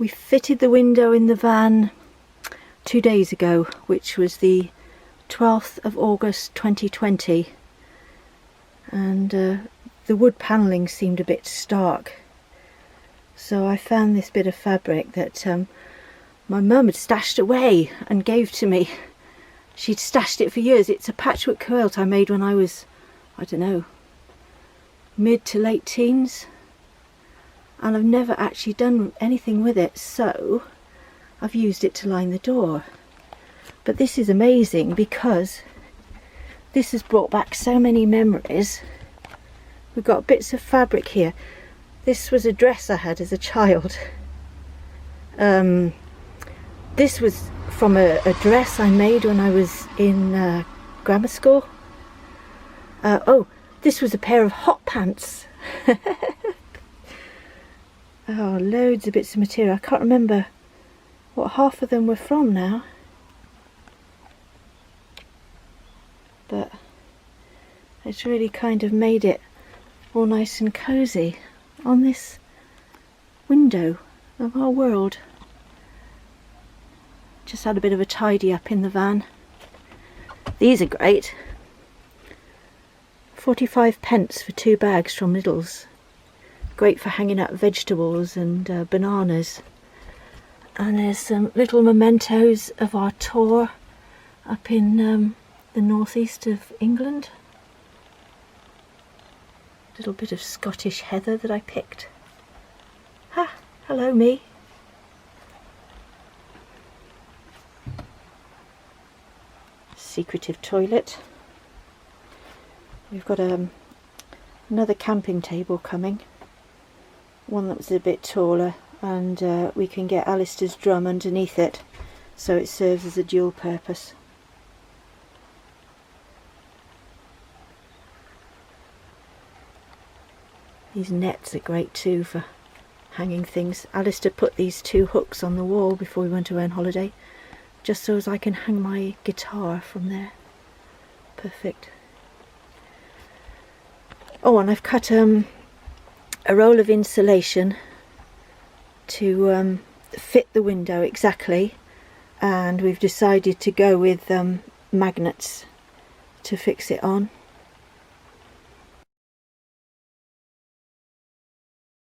We fitted the window in the van 2 days ago, which was the 12th of August 2020, and the wood panelling seemed a bit stark, so I found this bit of fabric that my mum had stashed away and gave to me. She'd stashed it for years. It's a patchwork quilt I made when I was, I don't know, mid to late teens, and I've never actually done anything with it, so I've used it to line the door. But this is amazing because this has brought back so many memories. We've got bits of fabric here. This was a dress I had as a child. This was from a dress I made when I was in grammar school. Oh, this was a pair of hot pants. Oh, loads of bits of material. I can't remember what half of them were from now. But it's really kind of made it all nice and cosy on this window of our world. Just had a bit of a tidy up in the van. These are great. 45p for 2 bags from Lidl's. Great for hanging up vegetables and bananas. And there's some little mementos of our tour up in the northeast of England. Little bit of Scottish heather that I picked. Ha! Hello, me. Secretive toilet. We've got another camping table coming. One that was a bit taller, and we can get Alistair's drum underneath it, so it serves as a dual purpose. These nets are great too for hanging things. Alistair put these 2 hooks on the wall before we went away on holiday, just so as I can hang my guitar from there. Perfect. Oh, and I've cut a roll of insulation to fit the window exactly, and we've decided to go with magnets to fix it on.